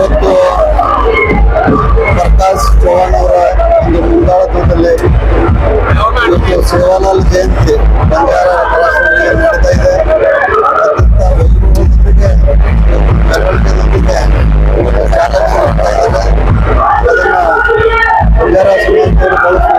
ಇವತ್ತು ಪ್ರಕಾಶ್ ಚೌಹಾಣ್ ಅವರ ಒಂದು ಮುಂದಾಳತ್ವದಲ್ಲಿ ಇವತ್ತು ಸೇವಾಲಾಲ್ ಜಯಂತಿ ಬಂಗಾರ ನಡೀತಾ ಇದೆ. ಅತ್ಯಂತ ವೈಭವದೊಂದಿಗೆ ಮೆರವಣಿಗೆದೊಂದಿಗೆ ಚಾಲನೆ ಮಾಡ್ತಾ ಇದ್ದಾರೆ. ಅದನ್ನು ಬಂಗಾರ ಸಮಾಜದವರು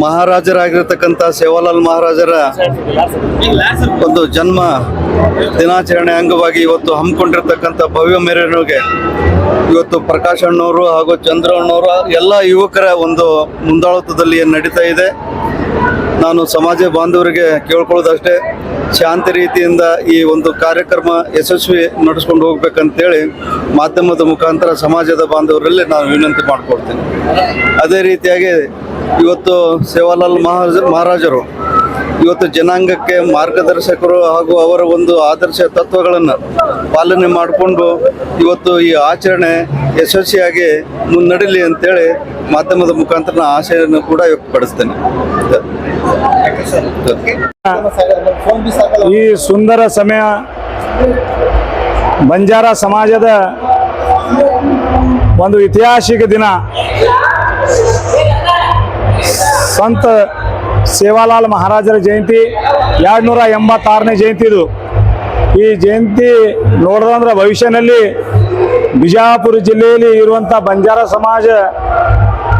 ಮಹಾರಾಜರಾಗಿರ್ತಕ್ಕಂಥ ಸೇವಾಲಾಲ್ ಮಹಾರಾಜರ ಒಂದು ಜನ್ಮ ದಿನಾಚರಣೆ ಅಂಗವಾಗಿ ಇವತ್ತು ಹಮ್ಮಿಕೊಂಡಿರ್ತಕ್ಕಂಥ ಭವ್ಯ ಮೆರವಣಿಗೆ ಇವತ್ತು ಪ್ರಕಾಶ್ ಅಣ್ಣವರು ಹಾಗೂ ಚಂದ್ರ ಅಣ್ಣವರು ಎಲ್ಲ ಯುವಕರ ಒಂದು ಮುಂದಾಳತ್ವದಲ್ಲಿ ನಡೀತಾ ಇದೆ. ನಾನು ಸಮಾಜ ಬಾಂಧವರಿಗೆ ಕೇಳ್ಕೊಳ್ಳೋದಷ್ಟೇ, ಶಾಂತಿ ರೀತಿಯಿಂದ ಈ ಒಂದು ಕಾರ್ಯಕ್ರಮ ಯಶಸ್ವಿ ನಡೆಸ್ಕೊಂಡು ಹೋಗ್ಬೇಕಂತೇಳಿ ಮಾಧ್ಯಮದ ಮುಖಾಂತರ ಸಮಾಜದ ಬಾಂಧವರಲ್ಲಿ ನಾನು ವಿನಂತಿ ಮಾಡಿಕೊಡ್ತೀನಿ. ಅದೇ ರೀತಿಯಾಗಿ ಇವತ್ತು ಸೇವಾಲಾಲ್ ಮಹಾರಾಜರು ಇವತ್ತು ಜನಾಂಗಕ್ಕೆ ಮಾರ್ಗದರ್ಶಕರು ಹಾಗೂ ಅವರ ಒಂದು ಆದರ್ಶ ತತ್ವಗಳನ್ನು ಪಾಲನೆ ಮಾಡಿಕೊಂಡು ಇವತ್ತು ಈ ಆಚರಣೆ ಯಶಸ್ವಿಯಾಗಿ ಮುನ್ನಡೀಲಿ ಅಂತೇಳಿ ಮಾಧ್ಯಮದ ಮುಖಾಂತರ ನಾನು ಆಶೆಯನ್ನು ಕೂಡ ವ್ಯಕ್ತಪಡಿಸ್ತೇನೆ. ಈ ಸುಂದರ ಸಮಯ ಬಂಜಾರ ಸಮಾಜದ ಒಂದು ಐತಿಹಾಸಿಕ ದಿನ. ಸಂತ ಸೇವಾಲಾಲ್ ಮಹಾರಾಜರ ಜಯಂತಿ 286ನೇ ಜಯಂತಿ ಇದು. ಈ ಜಯಂತಿ ನೋಡಿದಂದ್ರೆ ಭವಿಷ್ಯದಲ್ಲಿ ಬಿಜಾಪುರ ಜಿಲ್ಲೆಯಲ್ಲಿ ಇರುವಂಥ ಬಂಜಾರ ಸಮಾಜ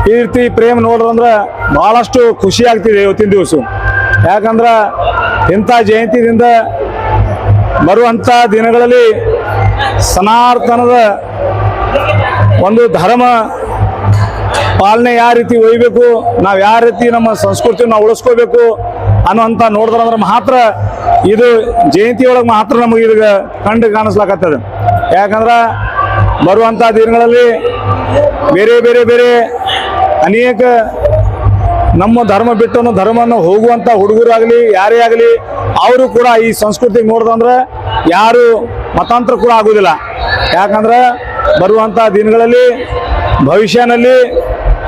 ಕೀರ್ತಿ ಪ್ರೇಮ್ ನೋಡಿದ್ರೆ ಭಾಳಷ್ಟು ಖುಷಿ ಆಗ್ತಿದೆ ಇವತ್ತಿನ ದಿವಸ. ಯಾಕಂದ್ರೆ ಇಂಥ ಜಯಂತಿದಿಂದ ಬರುವಂಥ ದಿನಗಳಲ್ಲಿ ಸನಾತನದ ಒಂದು ಧರ್ಮ ಪಾಲನೆ ಯಾವ ರೀತಿ ಒಯ್ಯಬೇಕು, ನಾವು ಯಾವ ರೀತಿ ನಮ್ಮ ಸಂಸ್ಕೃತಿ ನಾವು ಉಳಿಸ್ಕೋಬೇಕು ಅನ್ನೋಂಥ ನೋಡಿದ್ರೆ ಮಾತ್ರ ಇದು ಜಯಂತಿಯೊಳಗೆ ಮಾತ್ರ ನಮಗೆ ಈಗ ಕಂಡು ಕಾಣಿಸ್ಲಾಕತ್ತದ. ಯಾಕಂದ್ರೆ ಬರುವಂಥ ದಿನಗಳಲ್ಲಿ ಬೇರೆ ಬೇರೆ ಬೇರೆ ಅನೇಕ ನಮ್ಮ ಧರ್ಮ ಬಿಟ್ಟು ಧರ್ಮವನ್ನು ಹೋಗುವಂಥ ಹುಡುಗರಾಗಲಿ ಯಾರೇ ಆಗಲಿ ಅವರು ಕೂಡ ಈ ಸಂಸ್ಕೃತಿಗೆ ನೋಡಿದಂದ್ರೆ ಯಾರು ಮತಾಂತರ ಕೂಡ ಆಗೋದಿಲ್ಲ. ಯಾಕಂದ್ರೆ ಬರುವಂಥ ದಿನಗಳಲ್ಲಿ ಭವಿಷ್ಯನಲ್ಲಿ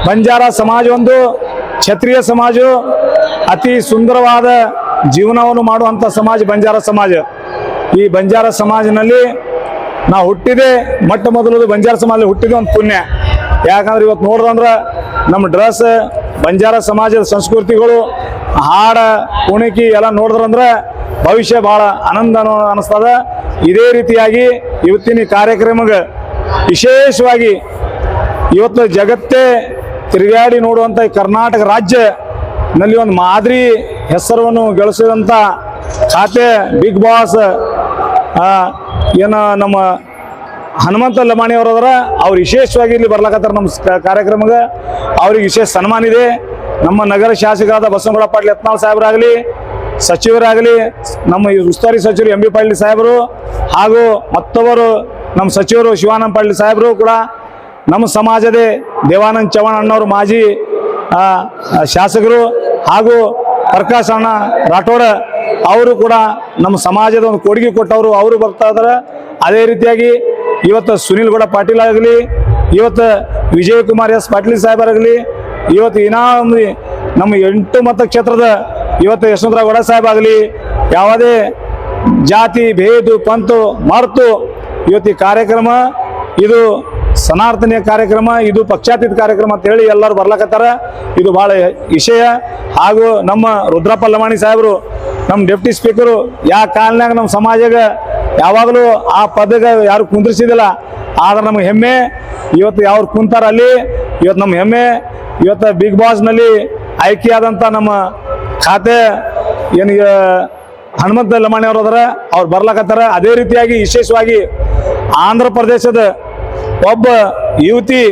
ಬಂಜಾರ ಸಮಾಜ ಒಂದು ಕ್ಷತ್ರಿಯ ಸಮಾಜ, ಅತಿ ಸುಂದರವಾದ ಜೀವನವನ್ನು ಮಾಡುವಂಥ ಸಮಾಜ ಬಂಜಾರ ಸಮಾಜ. ಈ ಬಂಜಾರ ಸಮಾಜನಲ್ಲಿ ನಾವು ಹುಟ್ಟಿದೆ ಮೊಟ್ಟ ಮೊದಲು ಬಂಜಾರ ಸಮಾಜದಲ್ಲಿ ಹುಟ್ಟಿದೆ ಒಂದು ಪುಣ್ಯ. ಯಾಕಂದ್ರೆ ಇವತ್ತು ನೋಡಿದಂದ್ರೆ ನಮ್ಮ ಡ್ರೆಸ್ ಬಂಜಾರ ಸಮಾಜದ ಸಂಸ್ಕೃತಿಗಳು ಹಾಡ ಕುಣಿಕಿ ಎಲ್ಲ ನೋಡಿದ್ರಂದ್ರೆ ಭವಿಷ್ಯ ಭಾಳ ಆನಂದ ಅನ್ನಿಸ್ತದ. ಇದೇ ರೀತಿಯಾಗಿ ಇವತ್ತಿನ ಕಾರ್ಯಕ್ರಮಕ್ಕೆ ವಿಶೇಷವಾಗಿ ಇವತ್ತು ಜಗತ್ತೇ ತಿರುಗಾಡಿ ನೋಡುವಂಥ ಕರ್ನಾಟಕ ರಾಜ್ಯನಲ್ಲಿ ಒಂದು ಮಾದರಿ ಹೆಸರನ್ನು ಗಳಿಸಿದಂಥ ಖಾತೆ ಬಿಗ್ ಬಾಸ್ ಏನು ನಮ್ಮ ಹನುಮಂತ ಲಮಾಣಿಯವರದರ ಅವ್ರು ವಿಶೇಷವಾಗಿ ಇಲ್ಲಿ ಬರ್ಲಾಕತ್ತಾರ ನಮ್ಮ ಕಾರ್ಯಕ್ರಮಕ್ಕೆ. ಅವ್ರಿಗೆ ವಿಶೇಷ ಸನ್ಮಾನ ಇದೆ. ನಮ್ಮ ನಗರ ಶಾಸಕರಾದ ಬಸವನಗೌಡ ಪಾಟೀಲ್ ಯತ್ನಾಳ್ ಸಾಹೇಬರಾಗಲಿ, ಸಚಿವರಾಗಲಿ, ನಮ್ಮ ಉಸ್ತುವಾರಿ ಸಚಿವರು ಎಂ ಬಿ ಪಾಟೀಲ್ ಸಾಹೇಬರು ಹಾಗೂ ಮತ್ತೊಬ್ಬರು ನಮ್ಮ ಸಚಿವರು ಶಿವಾನಂದ ಪಾಟೀಲ್ ಸಾಹೇಬರು ಕೂಡ ನಮ್ಮ ಸಮಾಜದೇ ದೇವಾನಂದ್ ಚವ್ಹಾಣ್ ಅಣ್ಣವರು ಮಾಜಿ ಶಾಸಕರು ಹಾಗೂ ಪ್ರಕಾಶ್ ಅಣ್ಣ ರಾಠೋಡ್ ಅವರು ಕೂಡ ನಮ್ಮ ಸಮಾಜದ ಒಂದು ಕೊಡುಗೆ ಕೊಟ್ಟವರು, ಅವರು ಬರ್ತಾ ಇದ್ದಾರೆ. ಅದೇ ರೀತಿಯಾಗಿ ಇವತ್ತು ಸುನೀಲ್ ಗೌಡ ಪಾಟೀಲ್ ಆಗಲಿ, ಇವತ್ತು ವಿಜಯಕುಮಾರ್ ಎಸ್ ಪಾಟೀಲ್ ಸಾಹೇಬರಾಗಲಿ, ಇವತ್ತು ಇನ್ನೊಂದು ನಮ್ಮ 8 ಮತಕ್ಷೇತ್ರದ ಇವತ್ತು ಯಶವಂತರಾವ್ ಗೌಡ ಸಾಹೇಬ್ ಆಗಲಿ, ಯಾವುದೇ ಜಾತಿ ಭೇದ ಪಂತು ಮರೆತು ಇವತ್ತು ಈ ಕಾರ್ಯಕ್ರಮ ಇದು ಸನಾತನೀಯ ಕಾರ್ಯಕ್ರಮ, ಇದು ಪಕ್ಷಾತೀತ ಕಾರ್ಯಕ್ರಮ ಅಂತ ಹೇಳಿ ಎಲ್ಲರೂ ಬರ್ಲಕತ್ತಾರ. ಇದು ಭಾಳ ವಿಷಯ. ಹಾಗೂ ನಮ್ಮ ರುದ್ರಪ್ಪ ಲಮಾಣಿ ಸಾಹೇಬರು ನಮ್ಮ ಡೆಪ್ಟಿ ಸ್ಪೀಕರು ಯಾವ ಕಾಲನಾಗ ನಮ್ಮ ಸಮಾಜಕ್ಕೆ ಯಾವಾಗಲೂ ಆ ಪದಗೆ ಯಾರು ಕುಂದ್ರಿಸಿದಿಲ್ಲ. ಆದ್ರೆ ನಮಗೆ ಹೆಮ್ಮೆ ಇವತ್ತು ಯಾವ್ರು ಕುಂತಾರ ಅಲ್ಲಿ ಇವತ್ತು ನಮ್ಮ ಹೆಮ್ಮೆ. ಇವತ್ತು ಬಿಗ್ ಬಾಸ್ನಲ್ಲಿ ಆಯ್ಕೆಯಾದಂಥ ನಮ್ಮ ಖಾತೆ ಏನು ಹನುಮಂತ ಲಮಾಣಿ ಅವರು ಅದರ ಅವ್ರು ಬರ್ಲಕತ್ತಾರ. ಅದೇ ರೀತಿಯಾಗಿ ವಿಶೇಷವಾಗಿ ಆಂಧ್ರ ಪ್ರದೇಶದ ಒಬ್ಬ ಯುವತಿ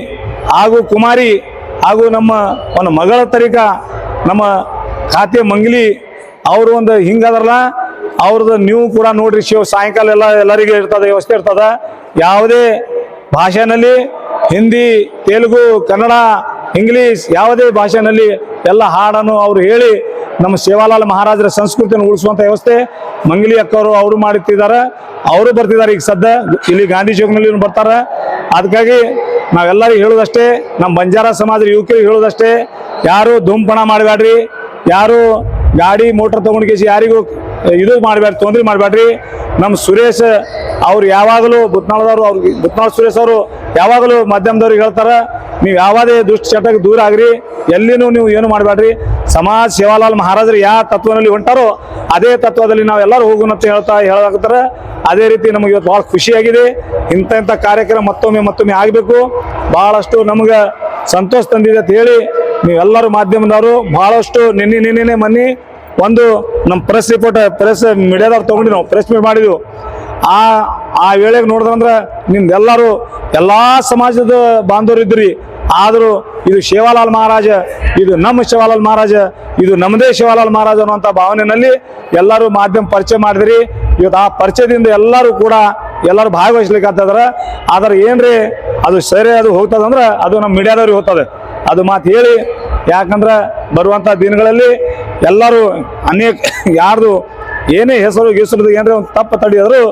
ಹಾಗೂ ಕುಮಾರಿ ಹಾಗೂ ನಮ್ಮ ಒಂದು ಮಗಳ ತರಿಕ ನಮ್ಮ ಖಾತೆ ಮಂಗ್ಲಿ ಅವರು ಒಂದು ಹಿಂಗದರಲ್ಲ, ಅವ್ರದ್ದು ನೀವು ಕೂಡ ನೋಡ್ರಿ ಸಾಯಂಕಾಲ ಎಲ್ಲರಿಗೆ ಇರ್ತದೆ, ವ್ಯವಸ್ಥೆ ಇರ್ತದ. ಯಾವುದೇ ಭಾಷೆನಲ್ಲಿ ಹಿಂದಿ, ತೆಲುಗು, ಕನ್ನಡ, ಇಂಗ್ಲೀಷ್ ಯಾವುದೇ ಭಾಷೆನಲ್ಲಿ ಎಲ್ಲ ಹಾಡನ್ನು ಅವರು ಹೇಳಿ ನಮ್ಮ ಸೇವಾಲಾಲ್ ಮಹಾರಾಜರ ಸಂಸ್ಕೃತಿಯನ್ನು ಉಳಿಸುವಂಥ ವ್ಯವಸ್ಥೆ ಮಂಗ್ಲಿ ಅಕ್ಕವರು ಅವರು ಮಾಡುತ್ತಿದ್ದಾರೆ. ಅವರು ಬರ್ತಿದ್ದಾರೆ. ಈಗ ಸದ್ಯ ಇಲ್ಲಿ ಗಾಂಧಿ ಚೌಕ್ನಲ್ಲಿ ಬರ್ತಾರೆ. ಅದಕ್ಕಾಗಿ ನಾವೆಲ್ಲರಿಗೂ ಹೇಳೋದಷ್ಟೇ, ನಮ್ಮ ಬಂಜಾರ ಸಮಾಜದ ಯುವಕರಿಗೆ ಹೇಳೋದಷ್ಟೇ, ಯಾರು ಧೂಮಪಾನ ಮಾಡಬೇಡ್ರಿ, ಯಾರು ಗಾಡಿ ಮೋಟ್ರ್ ತೊಗೊಂಡು ಯಾರಿಗೂ ಇದು ಮಾಡಬೇಡ್ರಿ, ತೊಂದರೆ ಮಾಡಬೇಡ್ರಿ. ನಮ್ಮ ಸುರೇಶ್ ಅವ್ರು ಯಾವಾಗಲೂ ಬುತ್ನಾಳದವರು, ಅವ್ರಿಗೆ ಬುತ್ನಾಳ್ ಸುರೇಶ್ ಅವರು ಯಾವಾಗಲೂ ಮಾಧ್ಯಮದವ್ರಿಗೆ ಹೇಳ್ತಾರೆ, ನೀವು ಯಾವುದೇ ದುಷ್ಟಚಟಕ್ಕೆ ದೂರ ಆಗ್ರಿ, ಎಲ್ಲಿನೂ ನೀವು ಏನು ಮಾಡಬೇಡ್ರಿ. ಸಮಾಜ ಸೇವಾಲಾಲ್ ಮಹಾರಾಜರು ಯಾವ ತತ್ವದಲ್ಲಿ ಹೊಂಟಾರೋ ಅದೇ ತತ್ವದಲ್ಲಿ ನಾವೆಲ್ಲರೂ ಹೋಗೋಣ ಅಂತ ಹೇಳಾಕತ್ತಾರೆ. ಅದೇ ರೀತಿ ನಮಗೆ ಇವತ್ತು ಭಾಳ ಖುಷಿಯಾಗಿದೆ. ಇಂಥ ಕಾರ್ಯಕ್ರಮ ಮತ್ತೊಮ್ಮೆ ಆಗಬೇಕು. ಭಾಳಷ್ಟು ನಮ್ಗೆ ಸಂತೋಷ ತಂದಿದೆ ಅಂತ ಹೇಳಿ ನೀವೆಲ್ಲರೂ ಮಾಧ್ಯಮದವರು ಬಹಳಷ್ಟು ನಿನ್ನೆ ಮೊನ್ನೆ ಒಂದು ನಮ್ಮ ಪ್ರೆಸ್ ಮೀಡಿಯಾದವ್ರು ತೊಗೊಂಡು ನಾವು ಪ್ರೆಸ್ ಮೀಟ್ ಮಾಡಿದ್ವು. ಆ ವೇಳೆಗೆ ನೋಡಿದ್ರಂದ್ರೆ ನಿಮ್ದೆಲ್ಲರೂ ಎಲ್ಲ ಸಮಾಜದ ಬಾಂಧವರು ಇದ್ರಿ. ಆದರೂ ಇದು ಶಿವಲಾಲ್ ಮಹಾರಾಜ, ಇದು ನಮ್ಮ ಶಿವಲಾಲ್ ಮಹಾರಾಜ, ಇದು ನಮ್ಮದೇ ಶಿವಲಾಲ್ ಮಹಾರಾಜ ಅನ್ನುವಂಥ ಭಾವನೆಯಲ್ಲಿ ಎಲ್ಲರೂ ಮಾಧ್ಯಮ ಪರಿಚಯ ಮಾಡಿದ್ರಿ. ಇವತ್ತು ಆ ಪರಿಚಯದಿಂದ ಎಲ್ಲರೂ ಭಾಗವಹಿಸ್ಲಿಕ್ಕೆ ಆಗ್ತದ್ರೆ. ಆದ್ರೆ ಏನ್ರಿ ಅದು ಸರಿ ಅದು ಹೋಗ್ತದಂದ್ರೆ ಅದು ನಮ್ಮ ಮೀಡಿಯಾದವ್ರಿಗೆ ಹೋಗ್ತದೆ. ಅದು ಮಾತು ಹೇಳಿ, ಯಾಕಂದ್ರೆ ಬರುವಂಥ ದಿನಗಳಲ್ಲಿ ಎಲ್ಲರೂ ಅನೇಕ ಯಾರ್ದು ಏನೇ ಹೆಸರು ಏನ್ರಿ ಒಂದು ತಪ್ಪು ತಡೆಯೋದ್ರು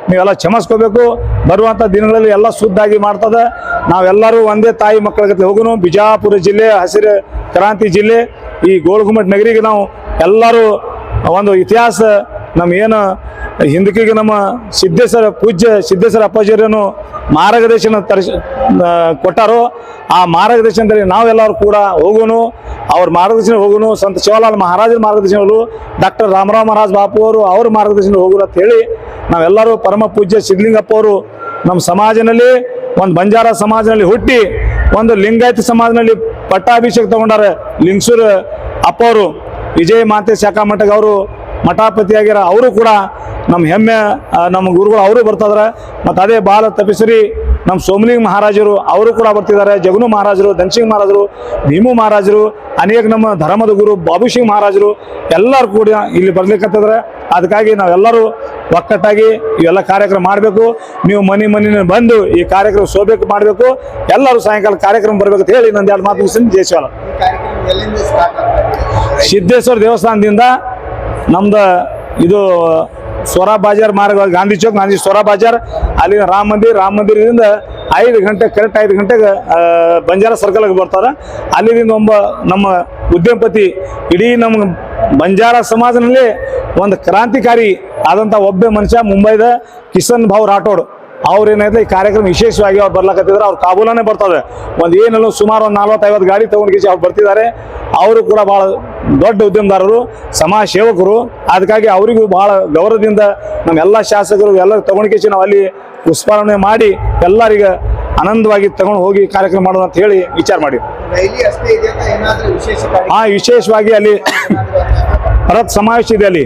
ನೀವೆಲ್ಲ ಕ್ಷಮಿಸ್ಕೋಬೇಕು. ಬರುವಂಥ ದಿನಗಳಲ್ಲಿ ಎಲ್ಲ ಶುದ್ಧಾಗಿ ಮಾಡ್ತದೆ. ನಾವೆಲ್ಲರೂ ಒಂದೇ ತಾಯಿ ಮಕ್ಕಳ ಜೊತೆ ಹೋಗೋನು. ಬಿಜಾಪುರ ಜಿಲ್ಲೆ ಹಸಿರು ಕ್ರಾಂತಿ ಜಿಲ್ಲೆ, ಈ ಗೋಳಗುಮ್ಮಟ್ ನಗರಿಗೆ ನಾವು ಎಲ್ಲರೂ ಒಂದು ಇತಿಹಾಸ ನಮ್ಮ ಏನು ಹಿಂದಕ್ಕಿಗೆ ನಮ್ಮ ಪೂಜ್ಯ ಸಿದ್ದೇಶ್ವರ ಅಪ್ಪಾಜಿಯರನ್ನು ಮಾರ್ಗದರ್ಶನ ಕೊಟ್ಟಾರೋ ಆ ಮಾರ್ಗದರ್ಶನದಲ್ಲಿ ನಾವೆಲ್ಲರೂ ಕೂಡ ಹೋಗೋನು. ಅವ್ರ ಮಾರ್ಗದರ್ಶನ ಹೋಗೋನು. ಸಂತ ಶಿವಲಾಲ್ ಮಹಾರಾಜರ ಮಾರ್ಗದರ್ಶನಗಳು, ಡಾಕ್ಟರ್ ರಾಮರಾವ್ ಮಹಾರಾಜ್ ಬಾಪು ಅವರು ಅವ್ರ ಮಾರ್ಗದರ್ಶನ ಹೋಗೋರು ಅಂತ ಹೇಳಿ ನಾವೆಲ್ಲರೂ ಪರಮ ಪೂಜ್ಯ ಸಿದ್ಧಲಿಂಗಪ್ಪ ಅವರು ನಮ್ಮ ಸಮಾಜದಲ್ಲಿ ಒಂದು ಬಂಜಾರ ಸಮಾಜದಲ್ಲಿ ಹುಟ್ಟಿ ಒಂದು ಲಿಂಗಾಯತ ಸಮಾಜದಲ್ಲಿ ಪಟ್ಟಾಭಿಷೇಕ ತಗೊಂಡಾರೆ. ಲಿಂಗಸೂರ್ ಅಪ್ಪ ಅವರು ವಿಜಯ ಮಾತೆ ಶಾಖಾ ಮಠಕ್ಕೆ ಅವರು ಮಠಾಪತಿಯಾಗಿರ ಅವರು ಕೂಡ ನಮ್ಮ ಹೆಮ್ಮೆ ನಮ್ಮ ಗುರುಗಳು ಅವರು ಬರ್ತಿದಾರೆ. ಮತ್ತು ಅದೇ ಬಾಲ ತಪಸ್ವಿ ನಮ್ಮ ಸೋಮಲಿಂಗ ಮಹಾರಾಜರು ಅವರು ಕೂಡ ಬರ್ತಿದ್ದಾರೆ. ಜಗನು ಮಹಾರಾಜರು, ಧನ್ಸಿಂಗ್ ಮಹಾರಾಜರು, ಭೀಮು ಮಹಾರಾಜರು, ಅನೇಕ ನಮ್ಮ ಧರ್ಮದ ಗುರು ಬಾಬುಸಿಂಗ್ ಮಹಾರಾಜರು ಎಲ್ಲರೂ ಕೂಡ ಇಲ್ಲಿ ಬರ್ಲಿಕ್ಕತ್ತಿದ್ದಾರೆ. ಅದಕ್ಕಾಗಿ ನಾವೆಲ್ಲರೂ ಒಕ್ಕಟ್ಟಾಗಿ ಇವೆಲ್ಲ ಕಾರ್ಯಕ್ರಮ ಮಾಡಬೇಕು. ನೀವು ಮನೆ ಬಂದು ಈ ಕಾರ್ಯಕ್ರಮ ಶೋಭೆ ಮಾಡಬೇಕು. ಎಲ್ಲರೂ ಸಾಯಂಕಾಲ ಕಾರ್ಯಕ್ರಮ ಬರ್ಬೇಕು ಅಂತ ಹೇಳಿ ನಂದು 2 ಮಾತು ಮುಗಿಸ್ತೀನಿ. ಜೈ ಶಿವಲಾಲ್. ಸಿದ್ದೇಶ್ವರ ದೇವಸ್ಥಾನದಿಂದ ನಮ್ದು ಇದು ಸ್ವರಾ ಬಾಜಾರ್ ಮಾರ್ಗ, ಗಾಂಧಿ ಚೌಕ್, ಸ್ವರಾ ಬಾಜಾರ್, ಅಲ್ಲಿನ ರಾಮ ಮಂದಿರದಿಂದ 5 ಗಂಟೆ ಕರೆಕ್ಟ್ 5 ಗಂಟೆಗೆ ಬಂಜಾರ ಸರ್ಕಲ್ಗೆ ಬರ್ತಾರೆ. ಅಲ್ಲಿಂದ ನಮ್ಮ ಉದ್ಯಮಪತಿ ಇಡೀ ನಮ್ಮ ಬಂಜಾರ ಸಮಾಜದಲ್ಲಿ ಒಂದು ಕ್ರಾಂತಿಕಾರಿ ಆದಂಥ ಒಬ್ಬ ಮನುಷ್ಯ ಮುಂಬೈದ ಕಿಶನ್ ಭಾವ್ ರಾಠೋಡ್ ಅವ್ರು ಏನಾಯ್ತು ಈ ಕಾರ್ಯಕ್ರಮ ವಿಶೇಷವಾಗಿ ಅವ್ರು ಬರ್ಲಾಕತ್ತಿದ್ರೆ. ಅವ್ರು ಕಾಬೂಲನೇ ಬರ್ತದೆ. ಏನೆಲ್ಲ ಸುಮಾರು 40-50 ಗಾಡಿ ತಗೊಂಡು ಅವ್ರು ಬರ್ತಿದ್ದಾರೆ. ಅವರು ಕೂಡ ಭಾಳ ದೊಡ್ಡ ಉದ್ಯಮದಾರರು, ಸಮಾಜ ಸೇವಕರು. ಅದಕ್ಕಾಗಿ ಅವರಿಗೂ ಭಾಳ ಗೌರವದಿಂದ ನಮ್ಮೆಲ್ಲ ಶಾಸಕರು ಎಲ್ಲರೂ ತಗೊಂಡು ನಾವು ಅಲ್ಲಿ ಪುಷ್ಪಾರ್ಪಣೆ ಮಾಡಿ ಎಲ್ಲರಿಗೆ ಆನಂದವಾಗಿ ತಗೊಂಡು ಹೋಗಿ ಕಾರ್ಯಕ್ರಮ ಮಾಡೋಣ ಅಂತ ಹೇಳಿ ವಿಚಾರ ಮಾಡಿ. ವಿಶೇಷವಾಗಿ ಅಲ್ಲಿ ಬೃಹತ್ ಸಮಾವೇಶ ಇದೆ. ಅಲ್ಲಿ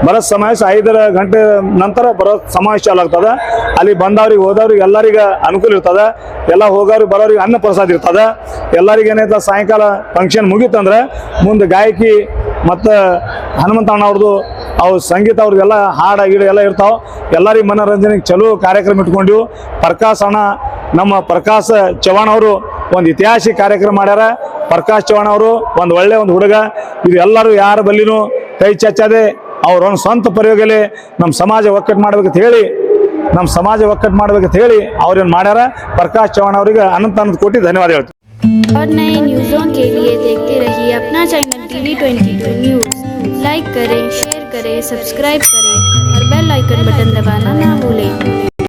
ಬೃಹತ್ ಸಮಾವೇಶ 5 ಗಂಟೆ ನಂತರ ಬೃಹತ್ ಸಮಾವೇಶ ಚಾಲು ಆಗ್ತದೆ. ಅಲ್ಲಿ ಬಂದವ್ರಿಗೆ ಹೋದವ್ರಿಗೆ ಎಲ್ಲರಿಗೆ ಅನುಕೂಲ ಇರ್ತದೆ. ಎಲ್ಲ ಹೋಗೋರಿಗೆ ಬರೋರಿಗೆ ಅನ್ನ ಪ್ರಸಾದ ಇರ್ತದೆ. ಎಲ್ಲರಿಗೆ ಏನಾಯ್ತು ಸಾಯಂಕಾಲ ಫಂಕ್ಷನ್ ಮುಗೀತಂದ್ರೆ ಮುಂದೆ ಗಾಯಕಿ ಮತ್ತು ಹನುಮಂತಣ್ಣ ಅವ್ರದ್ದು ಅವ್ರ ಸಂಗೀತ ಅವ್ರದ್ದೆಲ್ಲ ಹಾಡು ಗೀಡು ಎಲ್ಲ ಇರ್ತಾವೆ. ಎಲ್ಲರಿಗೆ ಮನೋರಂಜನೆಗೆ ಚಲೋ ಕಾರ್ಯಕ್ರಮ ಇಟ್ಕೊಂಡಿವು. ಪ್ರಕಾಶ್ ಅಣ್ಣ ನಮ್ಮ ಪ್ರಕಾಶ್ ಚವ್ಹಾಣ್ ಅವರು ಒಂದು ಇತಿಹಾಸಿಕ ಕಾರ್ಯಕ್ರಮ ಮಾಡ್ಯಾರ. ಪ್ರಕಾಶ್ ಚವ್ಹಾಣ್ ಅವರು ಒಂದು ಒಳ್ಳೆ ಒಂದು ಹುಡುಗ. ಇದು ಎಲ್ಲರೂ ಯಾರ ಬಲ್ಲಿನೂ ಕೈ ಚಚ್ಚದೆ ಅವ್ರೊಂದು ಸ್ವಂತ ಪ್ರಯೋಗಲೇ ನಮ್ಮ ಸಮಾಜ ಒಕ್ಕಟ್ಟು ಮಾಡ್ಬೇಕಂತ ಹೇಳಿ ಅವ್ರೇನು ಮಾಡ್ಯಾರ. ಪ್ರಕಾಶ್ ಚವ್ಹಾಣ್ ಅವರಿಗೆ ಅನಂತ ಕೋಟಿ ಧನ್ಯವಾದ ಹೇಳ್ತೀವಿ. और नए न्यूज़ों के लिए देखते रहिए अपना चैनल TV22 न्यूज़। लाइक करें, शेयर करें, सब्सक्राइब करें और बेल आइकन बटन दबाना ना भूलें।